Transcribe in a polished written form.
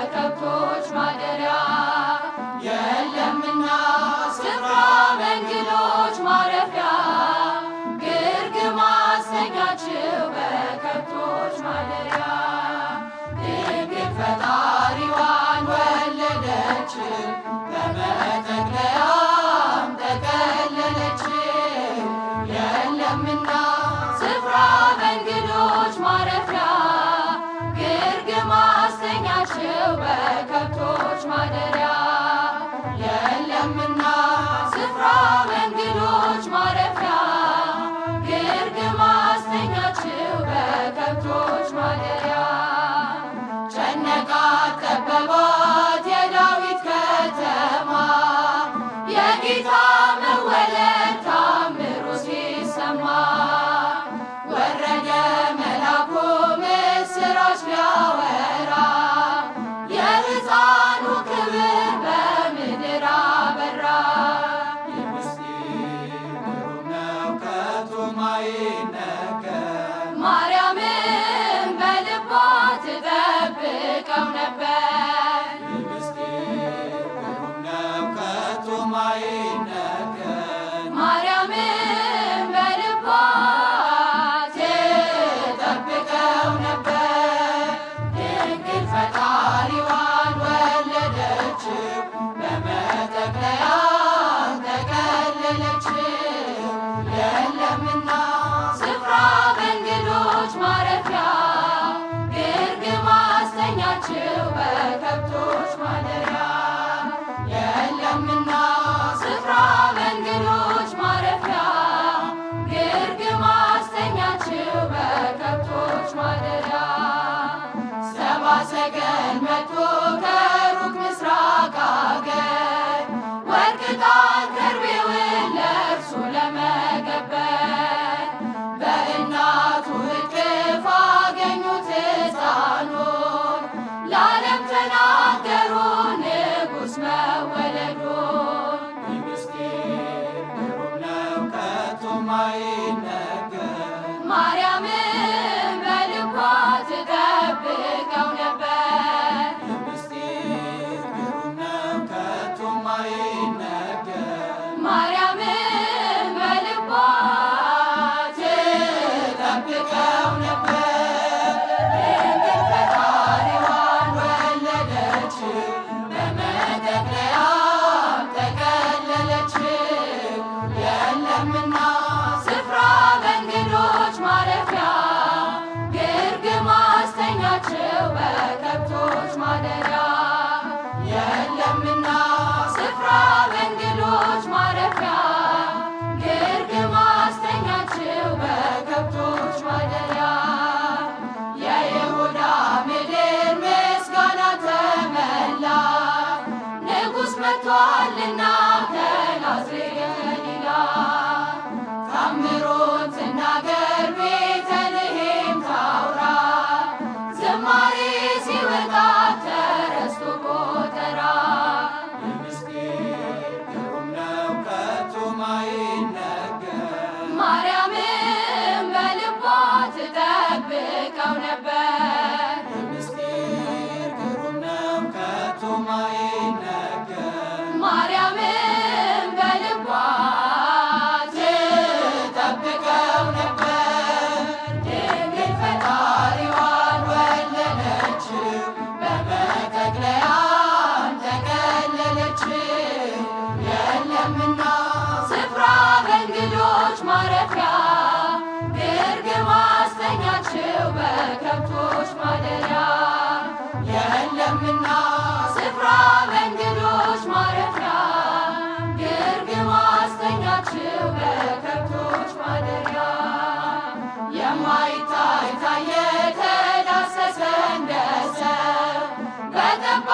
በከብቶች ማደሪያ የለምና ስፍራ በእንግዶች ማረፊያ ግርግም አሰኛችው በከብቶች ማደሪያ ድንግል ፈጣሪዋን ወለደች በመጠቅለያም ተከለለች የለምና ስፍራ በእንግዶች ማረፊያ ግርግም አሰኛችው በከብቶች ማደሪያ የለምና ስፍራ በእንግዶች ማረፊያ ግርግም አሰኛችው በከብቶች ማደሪያ ጨነቃት ጠበባት የዳዊት ከተማ የጌታ መወለድ ታምሩ ሲሰማ ወረደ መልአኩ ምስራች ሊያወራ የሕፃኑ ክብር በምድር አበራ ይህ ምስጢር ግሩም ነው ከቶም አይነገር ማርያምን በልቧ ትጠብቀው ነበር ይህ ምስጢር ግሩም ነው ከቶም አይነገር ማርያምን በልቧ ትጠብቀው ነበር ድንግል ፈጣሪዋን ወለደችው በመጠቅለያ ተከለለችው የለምና ስፍራ በእንግዶች ማረፊያ ግርግም አሰኛችው በከብቶች ማደሪያ የለምና ስፍራ በእንግዶች ማረፊያ ግርግም አሰኛችው በከብቶች ማደሪያ ሰብአ ሰገል መጥቶ ከሩቅ ምስራቅ አገር ወርቅ ዕጣን ከርቤውን ለእርሱ ለመገበር በእናቱ እቅፍ አገኙት ሕፃኑን ለዓለም ተናገሩ ንጉሥ መወለዱን ይህ ምስጢር ግሩም ነው ከቶም አይነገር ማርያምን በልቧ ትጠብቀው ነበር ይህ ምስጢር ግሩም ነው ከቶም አይነገር ማርያምን በልቧ ትጠብቀው ነበር ድንግል ፈጣሪዋን ወለደችው በመጠቅለያም ተከለለችው የለምና ስፍራ በእንግዶች ማረፊያ ግርግም አስተኛችው በከብቶች ማደሪያ የለምና ስፍራ በእንግዶች ማረፊያ ግርግም አስተኛችው በከብቶች ማደሪያ የይሁዳ ምድር ምስጋና ተመላ ንጉሥ መጥቷልና ከናዝሬት ገሊላ ታምሩን ትናገር ቤተልሔም ታውራ ዝማሬ ሲወጣ ተረስቶ ቆጠራ ይህ ምስጢር ግሩም ነው ከቶም አይነገር ማርያምን በልቧ ትጠብቀው ነበር ይህ ምስጢር ግሩም ነው ከቶም አይነገር ማርያምን በልቧ ትጠብቀው ነበር ድንግል ፈጣሪዋን ወለደችው በመጠቅለያም ተከለለችው የለምና ስፍራ በእንግዶች ማረፊያ ግርግም አስተኛችው በከብቶች ማደሪያ የለምና ስፍራ በእንግዶች ማረፊያ ግርግም አስተኛችው በከብቶች ማደሪያ የማይታይ ታየ ተዳሰሰ እንደ ሰው በጠባ